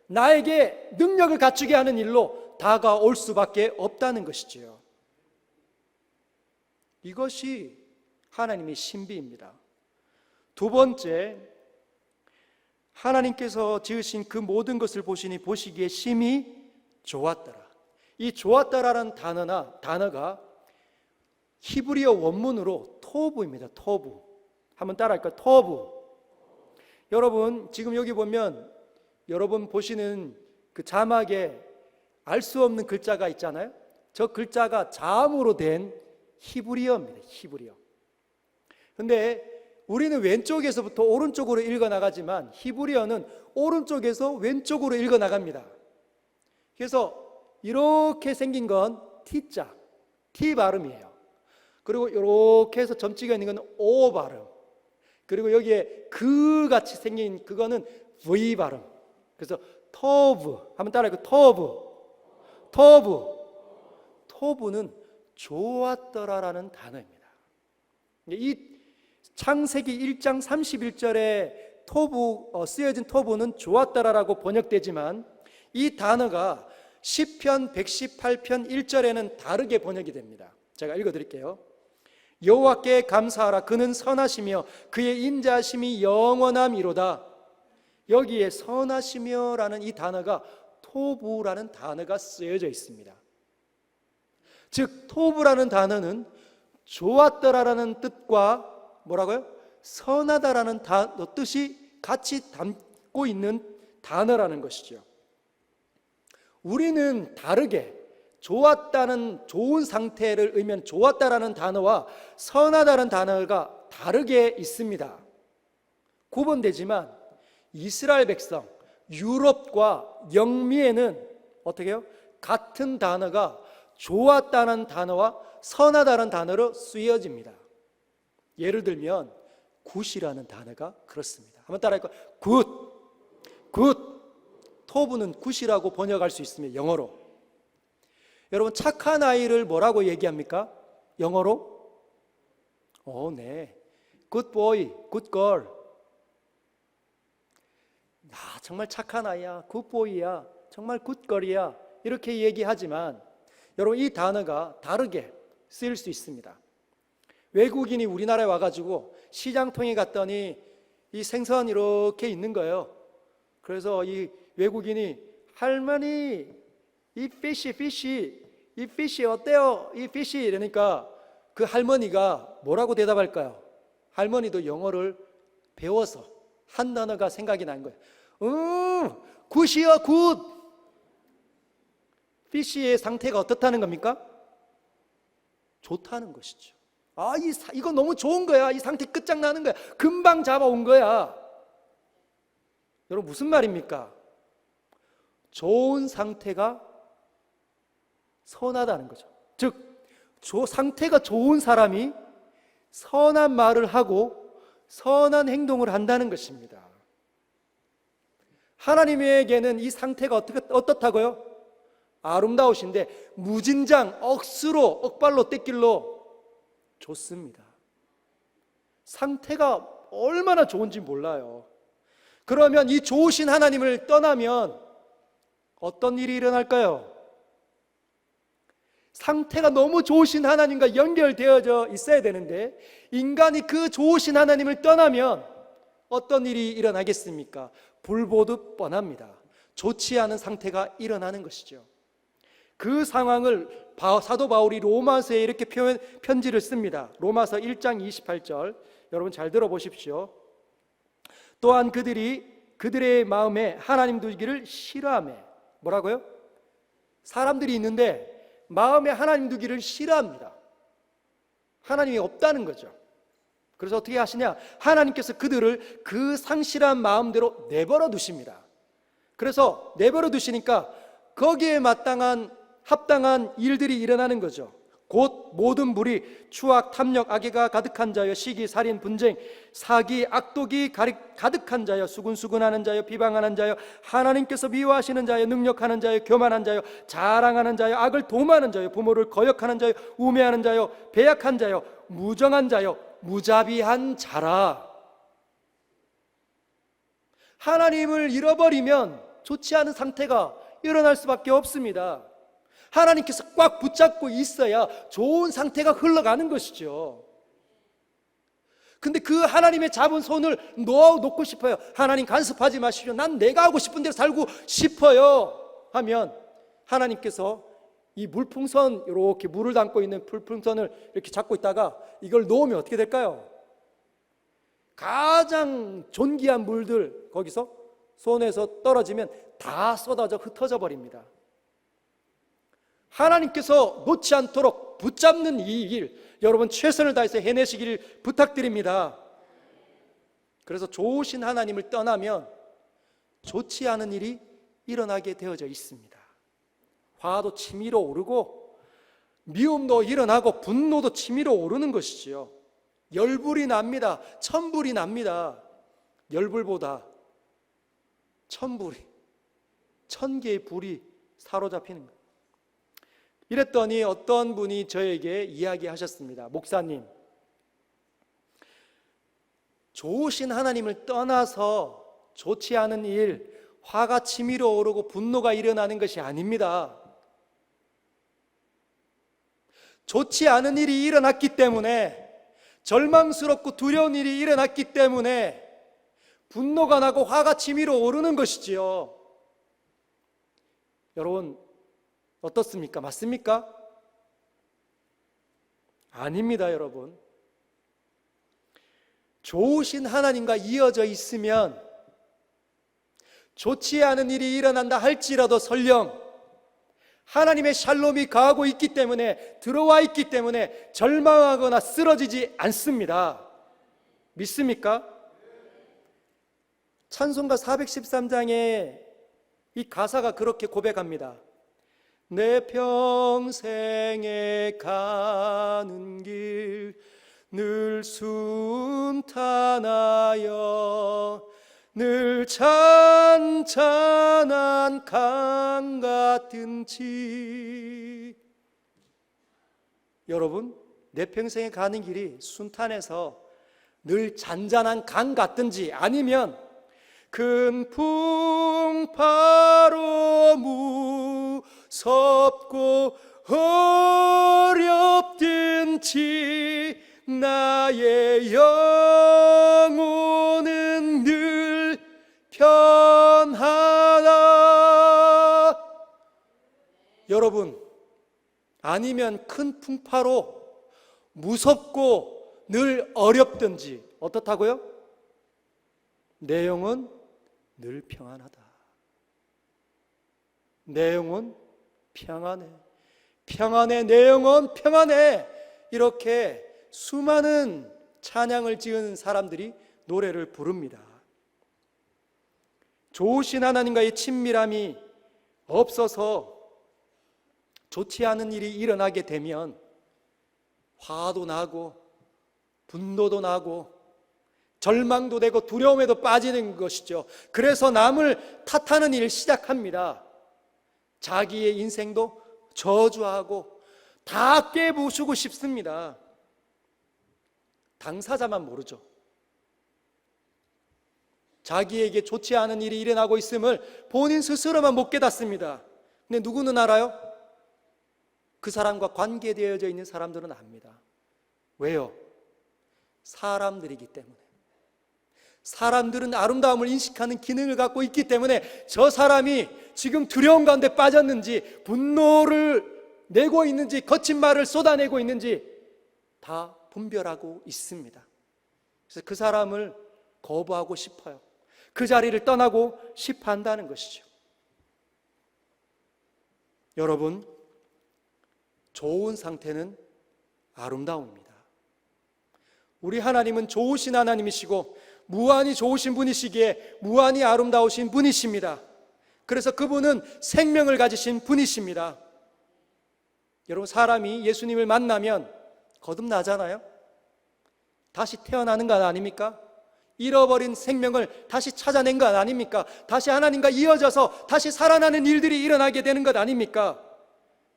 나에게 능력을 갖추게 하는 일로 다가올 수밖에 없다는 것이지요. 이것이 하나님의 신비입니다. 두 번째, 하나님께서 지으신 그 모든 것을 보시기에 심히 좋았더라. 이 좋았더라라는 단어가 히브리어 원문으로 토부입니다. 토부. 한번 따라할까요? 토부. 여러분, 지금 여기 보면 여러분 보시는 그 자막에 알 수 없는 글자가 있잖아요. 저 글자가 자음으로 된 히브리어입니다. 히브리어. 근데 우리는 왼쪽에서부터 오른쪽으로 읽어 나가지만 히브리어는 오른쪽에서 왼쪽으로 읽어 나갑니다. 그래서 이렇게 생긴 건 T자, T 발음이에요. 그리고 이렇게 해서 점 찍어 있는 건 O 발음. 그리고 여기에 그 같이 생긴 그거는 V 발음. 그래서 토브. 한번 따라해요. 토브. 토브. 토브는 좋았더라라는 단어입니다. 이 창세기 1장 31절에 쓰여진 토브는 좋았더라라고 번역되지만 이 단어가 시편 118편 1절에는 다르게 번역이 됩니다. 제가 읽어드릴게요. 여호와께 감사하라. 그는 선하시며 그의 인자하심이 영원함이로다. 여기에 선하시며라는 이 단어가 토부라는 단어가 쓰여져 있습니다. 즉 토부라는 단어는 좋았더라라는 뜻과 뭐라고요? 선하다라는 뜻이 같이 담고 있는 단어라는 것이죠. 우리는 다르게 좋았다는 좋은 상태를 의미하는 좋았다라는 단어와 선하다는 단어가 다르게 있습니다. 구분되지만 이스라엘 백성, 유럽과 영미에는 어떻게 해요? 같은 단어가 좋았다는 단어와 선하다는 단어로 쓰여집니다. 예를 들면 굿이라는 단어가 그렇습니다. 한번 따라할까요? 굿. 토부는 굿이라고 번역할 수 있으며 영어로. 여러분 착한 아이를 뭐라고 얘기합니까? 영어로? 네. Good boy, good girl. 정말 착한 아이야, good boy야, 정말 good girl이야 이렇게 얘기하지만 여러분 이 단어가 다르게 쓰일 수 있습니다. 외국인이 우리나라에 와가지고 시장통에 갔더니 이 생선 이렇게 있는 거예요. 그래서 이 외국인이 할머니 이 피쉬 어때요? 이 피쉬 이러니까 그 할머니가 뭐라고 대답할까요? 할머니도 영어를 배워서 한 단어가 생각이 난 거예요. 굿이요, 굿. 피쉬의 상태가 어떻다는 겁니까? 좋다는 것이죠. 이거 너무 좋은 거야. 이 상태 끝장나는 거야. 금방 잡아온 거야. 여러분 무슨 말입니까? 좋은 상태가 선하다는 거죠. 즉 상태가 좋은 사람이 선한 말을 하고 선한 행동을 한다는 것입니다. 하나님에게는 이 상태가 어떻다고요? 아름다우신데 무진장 억발로 떼길로 좋습니다. 상태가 얼마나 좋은지 몰라요. 그러면 이 좋으신 하나님을 떠나면 어떤 일이 일어날까요? 상태가 너무 좋으신 하나님과 연결되어져 있어야 되는데 인간이 그 좋으신 하나님을 떠나면 어떤 일이 일어나겠습니까? 불보듯 뻔합니다. 좋지 않은 상태가 일어나는 것이죠. 그 상황을 사도 바울이 로마서에 이렇게 편지를 씁니다. 로마서 1장 28절 여러분 잘 들어보십시오. 또한 그들의 마음에 하나님 두기를 싫어하며 뭐라고요? 사람들이 있는데 마음에 하나님 두기를 싫어합니다. 하나님이 없다는 거죠. 그래서 어떻게 하시냐? 하나님께서 그들을 그 상실한 마음대로 내버려 두십니다. 그래서 내버려 두시니까 거기에 합당한 일들이 일어나는 거죠. 곧 모든 불의, 추악, 탐욕, 악의가 가득한 자여, 시기, 살인, 분쟁, 사기, 악독이 가득한 자여, 수군수군하는 자여, 비방하는 자여, 하나님께서 미워하시는 자여, 능력하는 자여, 교만한 자여, 자랑하는 자여, 악을 도모하는 자여, 부모를 거역하는 자여, 우매하는 자여, 배약한 자여, 무정한 자여, 무자비한 자라. 하나님을 잃어버리면 좋지 않은 상태가 일어날 수밖에 없습니다. 하나님께서 꽉 붙잡고 있어야 좋은 상태가 흘러가는 것이죠. 근데 그 하나님의 잡은 손을 놓고 싶어요. 하나님 간섭하지 마시오. 난 내가 하고 싶은 대로 살고 싶어요. 하면 하나님께서 이 물풍선, 이렇게 물을 담고 있는 물풍선을 이렇게 잡고 있다가 이걸 놓으면 어떻게 될까요? 가장 존귀한 물들 거기서 손에서 떨어지면 다 쏟아져 흩어져 버립니다. 하나님께서 놓지 않도록 붙잡는 이 일, 여러분 최선을 다해서 해내시길 부탁드립니다. 그래서 좋으신 하나님을 떠나면 좋지 않은 일이 일어나게 되어져 있습니다. 화도 치밀어 오르고 미움도 일어나고 분노도 치밀어 오르는 것이지요. 열불이 납니다. 천불이 납니다. 열불보다 천 개의 불이 사로잡히는 거예요. 이랬더니 어떤 분이 저에게 이야기하셨습니다. 목사님, 좋으신 하나님을 떠나서 좋지 않은 일, 화가 치밀어 오르고 분노가 일어나는 것이 아닙니다. 좋지 않은 일이 일어났기 때문에 절망스럽고 두려운 일이 일어났기 때문에 분노가 나고 화가 치밀어 오르는 것이지요. 여러분 어떻습니까? 맞습니까? 아닙니다, 여러분. 좋으신 하나님과 이어져 있으면 좋지 않은 일이 일어난다 할지라도 설령 하나님의 샬롬이 가하고 있기 때문에, 들어와 있기 때문에 절망하거나 쓰러지지 않습니다. 믿습니까? 찬송가 413장에 이 가사가 그렇게 고백합니다. 내 평생에 가는 길 늘 순탄하여 늘 찬찬한 강 같은 지. 여러분, 내 평생에 가는 길이 순탄해서 늘 잔잔한 강 같든지, 아니면 큰 풍파로 무섭고 어렵든지 나의 영혼은 늘 편하다. 여러분, 아니면 큰 풍파로 무섭고 늘 어렵든지 어떻다고요? 내 영혼 늘 평안하다. 내 영혼 평안해. 평안해. 내 영혼 평안해. 이렇게 수많은 찬양을 지은 사람들이 노래를 부릅니다. 좋으신 하나님과의 친밀함이 없어서 좋지 않은 일이 일어나게 되면 화도 나고 분노도 나고 절망도 되고 두려움에도 빠지는 것이죠. 그래서 남을 탓하는 일을 시작합니다. 자기의 인생도 저주하고 다 깨부수고 싶습니다. 당사자만 모르죠. 자기에게 좋지 않은 일이 일어나고 있음을 본인 스스로만 못 깨닫습니다. 근데 누구는 알아요? 그 사람과 관계되어져 있는 사람들은 압니다. 왜요? 사람들이기 때문에. 사람들은 아름다움을 인식하는 기능을 갖고 있기 때문에 저 사람이 지금 두려움 가운데 빠졌는지, 분노를 내고 있는지, 거친 말을 쏟아내고 있는지 다 분별하고 있습니다. 그래서 그 사람을 거부하고 싶어요. 그 자리를 떠나고 싶어 한다는 것이죠. 여러분, 좋은 상태는 아름다움입니다. 우리 하나님은 좋으신 하나님이시고 무한히 좋으신 분이시기에 무한히 아름다우신 분이십니다. 그래서 그분은 생명을 가지신 분이십니다. 여러분, 사람이 예수님을 만나면 거듭나잖아요. 다시 태어나는 것 아닙니까? 잃어버린 생명을 다시 찾아낸 것 아닙니까? 다시 하나님과 이어져서 다시 살아나는 일들이 일어나게 되는 것 아닙니까?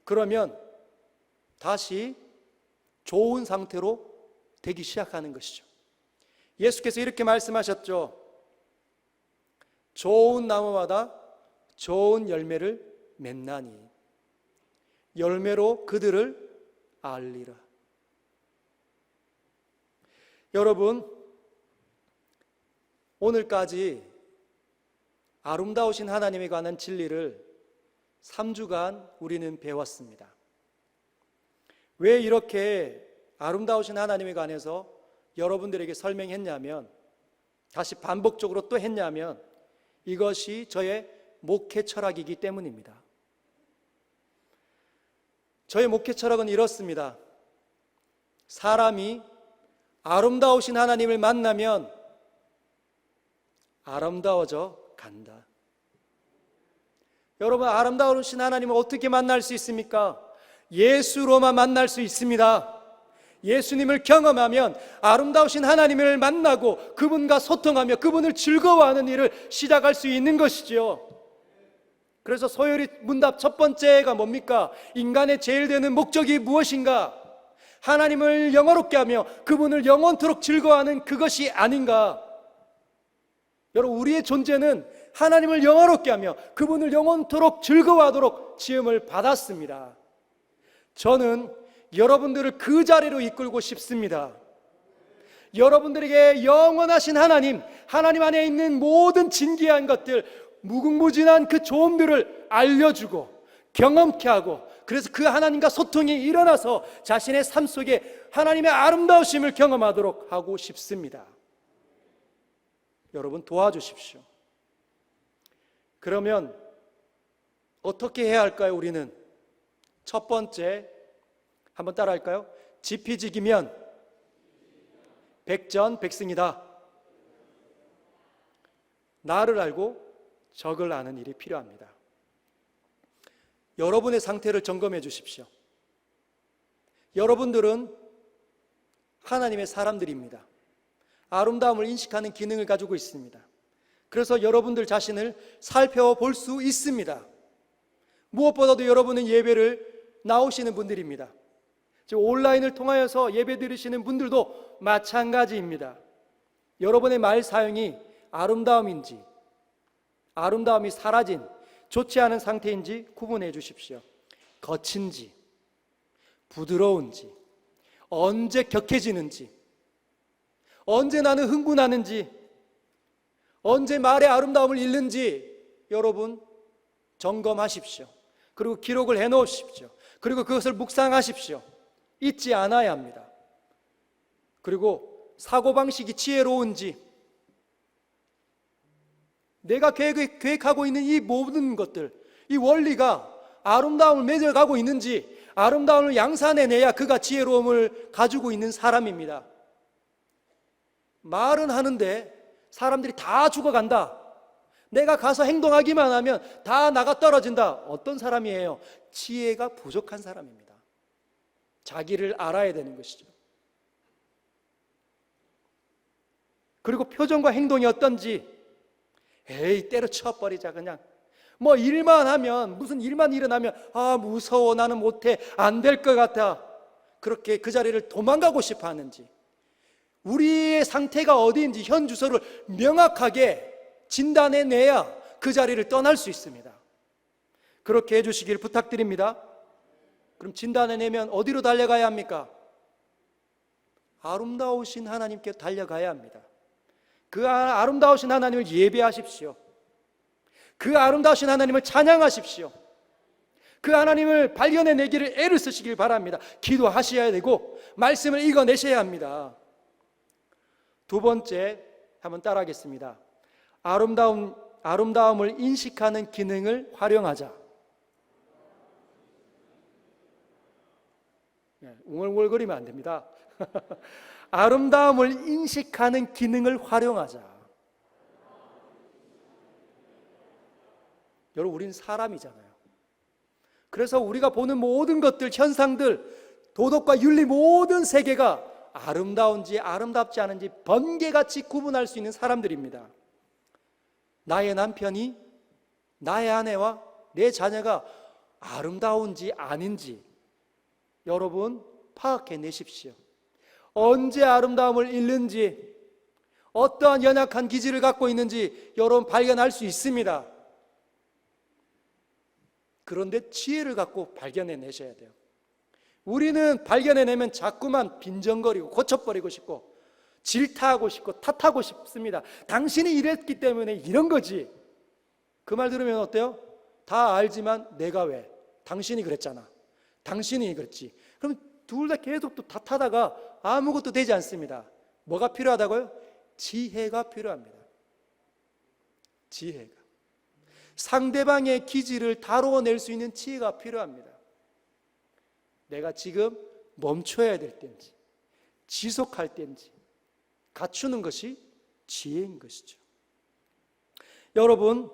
그러면 다시 좋은 상태로 되기 시작하는 것이죠. 예수께서 이렇게 말씀하셨죠. 좋은 나무마다 좋은 열매를 맺나니 열매로 그들을 알리라. 여러분, 오늘까지 아름다우신 하나님에 관한 진리를 3주간 우리는 배웠습니다. 왜 이렇게 아름다우신 하나님에 관해서 여러분들에게 설명했냐면, 다시 반복적으로 또 했냐면, 이것이 저의 목회 철학이기 때문입니다. 저의 목회 철학은 이렇습니다. 사람이 아름다우신 하나님을 만나면 아름다워져 간다. 여러분, 아름다우신 하나님을 어떻게 만날 수 있습니까? 예수로만 만날 수 있습니다. 예수님을 경험하면 아름다우신 하나님을 만나고 그분과 소통하며 그분을 즐거워하는 일을 시작할 수 있는 것이죠. 그래서 소요리 문답 첫 번째가 뭡니까? 인간의 제일 되는 목적이 무엇인가? 하나님을 영화롭게 하며 그분을 영원토록 즐거워하는 그것이 아닌가? 여러분, 우리의 존재는 하나님을 영화롭게 하며 그분을 영원토록 즐거워하도록 지음을 받았습니다. 저는 여러분들을 그 자리로 이끌고 싶습니다. 여러분들에게 영원하신 하나님, 하나님 안에 있는 모든 진귀한 것들, 무궁무진한 그 좋음들을 알려주고 경험케 하고, 그래서 그 하나님과 소통이 일어나서 자신의 삶 속에 하나님의 아름다우심을 경험하도록 하고 싶습니다. 여러분 도와주십시오. 그러면 어떻게 해야 할까요? 우리는 첫 번째, 한번 따라 할까요? 지피지기면 백전백승이다. 나를 알고 적을 아는 일이 필요합니다. 여러분의 상태를 점검해 주십시오. 여러분들은 하나님의 사람들입니다. 아름다움을 인식하는 기능을 가지고 있습니다. 그래서 여러분들 자신을 살펴볼 수 있습니다. 무엇보다도 여러분은 예배를 나오시는 분들입니다. 즉 온라인을 통하여서 예배 드리시는 분들도 마찬가지입니다. 여러분의 말 사용이 아름다움인지, 아름다움이 사라진 좋지 않은 상태인지 구분해 주십시오. 거친지, 부드러운지, 언제 격해지는지, 언제 나는 흥분하는지, 언제 말의 아름다움을 잃는지 여러분 점검하십시오. 그리고 기록을 해놓으십시오. 그리고 그것을 묵상하십시오. 잊지 않아야 합니다. 그리고 사고방식이 지혜로운지, 내가 계획하고 있는 이 모든 것들, 이 원리가 아름다움을 맺어가고 있는지, 아름다움을 양산해내야 그가 지혜로움을 가지고 있는 사람입니다. 말은 하는데 사람들이 다 죽어간다, 내가 가서 행동하기만 하면 다 나가 떨어진다. 어떤 사람이에요? 지혜가 부족한 사람입니다. 자기를 알아야 되는 것이죠. 그리고 표정과 행동이 어떤지, 에이 때려쳐버리자 그냥, 뭐 일만 하면, 무슨 일만 일어나면 아 무서워, 나는 못해, 안 될 것 같아, 그렇게 그 자리를 도망가고 싶어 하는지, 우리의 상태가 어디인지 현 주소를 명확하게 진단해내야 그 자리를 떠날 수 있습니다. 그렇게 해주시길 부탁드립니다. 그럼 진단해내면 어디로 달려가야 합니까? 아름다우신 하나님께 달려가야 합니다. 그 아름다우신 하나님을 예배하십시오. 그 아름다우신 하나님을 찬양하십시오. 그 하나님을 발견해내기를 애를 쓰시길 바랍니다. 기도하셔야 되고 말씀을 읽어내셔야 합니다. 두 번째, 한번 따라하겠습니다. 아름다움을 인식하는 기능을 활용하자. 웅얼웅얼거리면 안 됩니다. 아름다움을 인식하는 기능을 활용하자. 여러분, 우린 사람이잖아요. 그래서 우리가 보는 모든 것들, 현상들, 도덕과 윤리 모든 세계가 아름다운지 아름답지 않은지 번개같이 구분할 수 있는 사람들입니다. 나의 남편이, 나의 아내와 내 자녀가 아름다운지 아닌지 여러분 파악해내십시오. 언제 아름다움을 잃는지, 어떠한 연약한 기질을 갖고 있는지 여러분 발견할 수 있습니다. 그런데 지혜를 갖고 발견해내셔야 돼요. 우리는 발견해내면 자꾸만 빈정거리고 고쳐버리고 싶고 질타하고 싶고 탓하고 싶습니다. 당신이 이랬기 때문에 이런 거지. 그 말 들으면 어때요? 다 알지만 내가 왜? 당신이 그랬잖아. 당신이 그랬지. 그럼 둘 다 계속 또 탓하다가 아무것도 되지 않습니다. 뭐가 필요하다고요? 지혜가 필요합니다. 지혜가. 상대방의 기질을 다루어낼 수 있는 지혜가 필요합니다. 내가 지금 멈춰야 될 때인지 지속할 때인지 갖추는 것이 지혜인 것이죠. 여러분,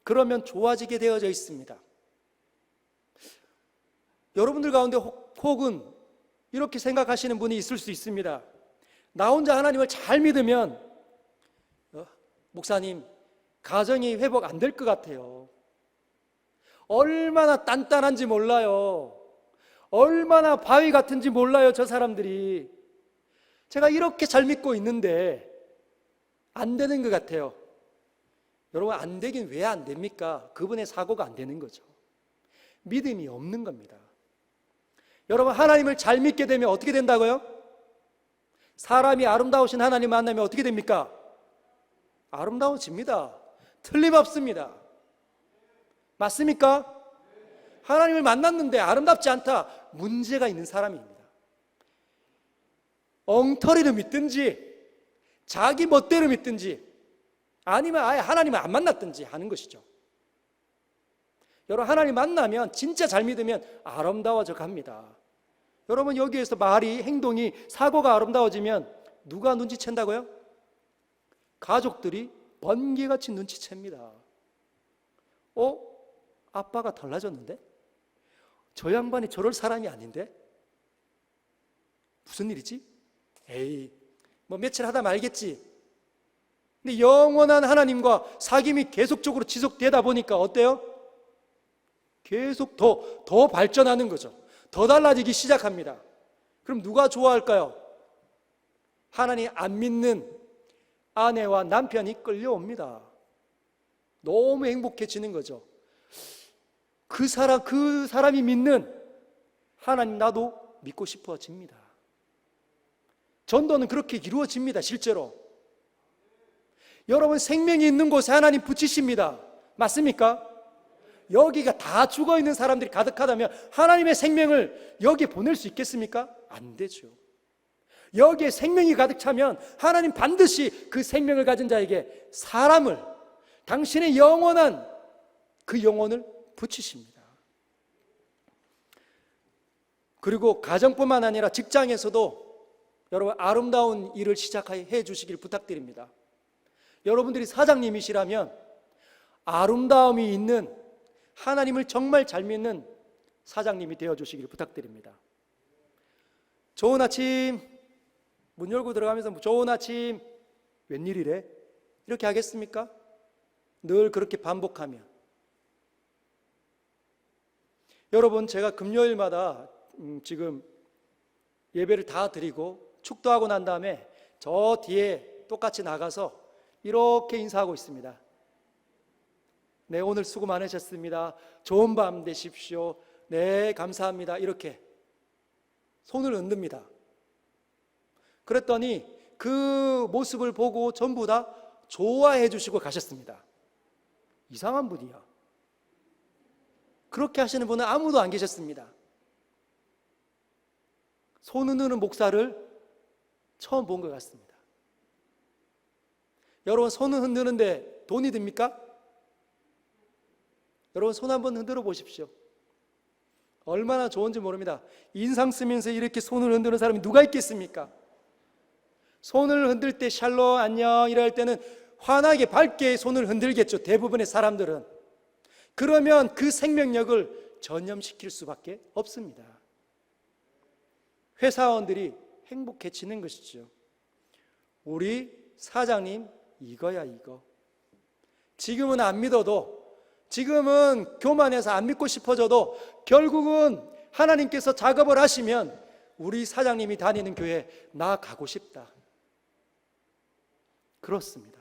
그러면 좋아지게 되어져 있습니다. 여러분들 가운데 혹은 이렇게 생각하시는 분이 있을 수 있습니다. 나 혼자 하나님을 잘 믿으면 목사님, 가정이 회복 안 될 것 같아요. 얼마나 단단한지 몰라요. 얼마나 바위 같은지 몰라요, 저 사람들이. 제가 이렇게 잘 믿고 있는데 안 되는 것 같아요. 여러분, 안 되긴 왜 안 됩니까? 그분의 사고가 안 되는 거죠. 믿음이 없는 겁니다. 여러분, 하나님을 잘 믿게 되면 어떻게 된다고요? 사람이 아름다우신 하나님 만나면 어떻게 됩니까? 아름다워집니다. 틀림없습니다. 맞습니까? 하나님을 만났는데 아름답지 않다, 문제가 있는 사람입니다. 엉터리로 믿든지 자기 멋대로 믿든지 아니면 아예 하나님을 안 만났든지 하는 것이죠. 여러분, 하나님 만나면 진짜 잘 믿으면 아름다워져 갑니다. 여러분, 여기에서 말이, 행동이, 사고가 아름다워지면 누가 눈치챈다고요? 가족들이 번개같이 눈치챕니다. 아빠가 달라졌는데? 저 양반이 저럴 사람이 아닌데? 무슨 일이지? 에이, 뭐 며칠 하다 말겠지. 근데 영원한 하나님과 사귐이 계속적으로 지속되다 보니까 어때요? 계속 더 발전하는 거죠. 더 달라지기 시작합니다. 그럼 누가 좋아할까요? 하나님 안 믿는 아내와 남편이 끌려옵니다. 너무 행복해지는 거죠. 그 사람이 믿는 하나님, 나도 믿고 싶어집니다. 전도는 그렇게 이루어집니다. 실제로 여러분, 생명이 있는 곳에 하나님 붙이십니다. 맞습니까? 여기가 다 죽어있는 사람들이 가득하다면 하나님의 생명을 여기에 보낼 수 있겠습니까? 안 되죠. 여기에 생명이 가득 차면 하나님 반드시 그 생명을 가진 자에게 사람을, 당신의 영원한 그 영혼을 붙이십니다. 그리고 가정뿐만 아니라 직장에서도 여러분, 아름다운 일을 시작해 주시길 부탁드립니다. 여러분들이 사장님이시라면 아름다움이 있는, 하나님을 정말 잘 믿는 사장님이 되어주시길 부탁드립니다. 좋은 아침, 문 열고 들어가면서 좋은 아침, 웬일이래? 이렇게 하겠습니까? 늘 그렇게 반복하면. 여러분, 제가 금요일마다 지금 예배를 다 드리고 축도하고 난 다음에 저 뒤에 똑같이 나가서 이렇게 인사하고 있습니다. 네, 오늘 수고 많으셨습니다. 좋은 밤 되십시오. 네, 감사합니다. 이렇게 손을 흔듭니다. 그랬더니 그 모습을 보고 전부 다 좋아해 주시고 가셨습니다. 이상한 분이야. 그렇게 하시는 분은 아무도 안 계셨습니다. 손 흔드는 목사를 처음 본 것 같습니다. 여러분, 손을 흔드는데 돈이 듭니까? 여러분, 손 한번 흔들어 보십시오. 얼마나 좋은지 모릅니다. 인상 쓰면서 이렇게 손을 흔드는 사람이 누가 있겠습니까? 손을 흔들 때 샬롬 안녕 이럴 때는 환하게 밝게 손을 흔들겠죠. 대부분의 사람들은. 그러면 그 생명력을 전염시킬 수밖에 없습니다. 회사원들이 행복해지는 것이죠. 우리 사장님 이거야, 이거. 지금은 안 믿어도, 지금은 교만해서 안 믿고 싶어져도 결국은 하나님께서 작업을 하시면 우리 사장님이 다니는 교회 나 가고 싶다. 그렇습니다.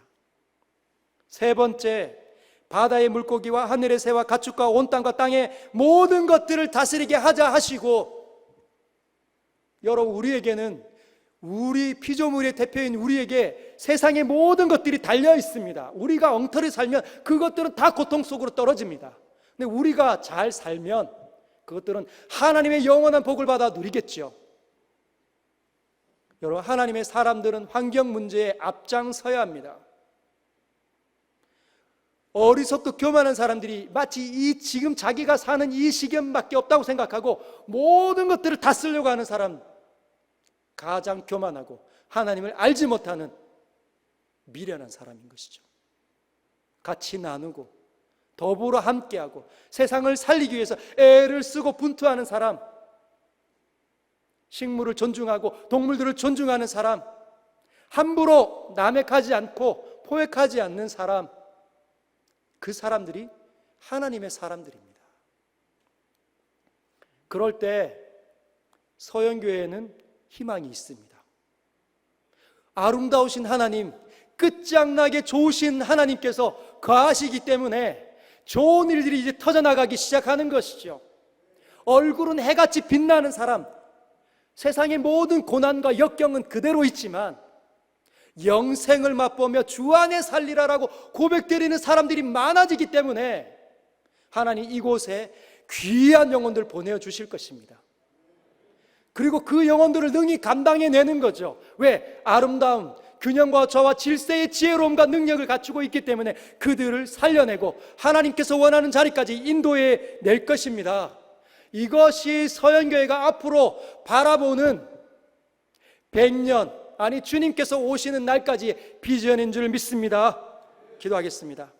세 번째, 바다의 물고기와 하늘의 새와 가축과 온 땅과 땅의 모든 것들을 다스리게 하자 하시고, 여러분, 우리에게는, 우리 피조물의 대표인 우리에게 세상의 모든 것들이 달려 있습니다. 우리가 엉터리 살면 그것들은 다 고통 속으로 떨어집니다. 근데 우리가 잘 살면 그것들은 하나님의 영원한 복을 받아 누리겠죠. 여러분, 하나님의 사람들은 환경 문제에 앞장서야 합니다. 어리석고 교만한 사람들이 마치 이 지금 자기가 사는 이 시간밖에 없다고 생각하고 모든 것들을 다 쓰려고 하는 사람, 가장 교만하고 하나님을 알지 못하는 미련한 사람인 것이죠. 같이 나누고 더불어 함께하고 세상을 살리기 위해서 애를 쓰고 분투하는 사람, 식물을 존중하고 동물들을 존중하는 사람, 함부로 남획하지 않고 포획하지 않는 사람, 그 사람들이 하나님의 사람들입니다. 그럴 때 서영교회에는 희망이 있습니다. 아름다우신 하나님, 끝장나게 좋으신 하나님께서 거하시기 때문에 좋은 일들이 이제 터져나가기 시작하는 것이죠. 얼굴은 해같이 빛나는 사람, 세상의 모든 고난과 역경은 그대로 있지만 영생을 맛보며 주 안에 살리라라고 고백드리는 사람들이 많아지기 때문에 하나님 이곳에 귀한 영혼들을 보내주실 것입니다. 그리고 그 영혼들을 능히 감당해내는 거죠. 왜? 아름다운 균형과 저와 질서의 지혜로움과 능력을 갖추고 있기 때문에 그들을 살려내고 하나님께서 원하는 자리까지 인도해 낼 것입니다. 이것이 서연교회가 앞으로 바라보는 100년, 아니 주님께서 오시는 날까지 비전인 줄 믿습니다. 기도하겠습니다.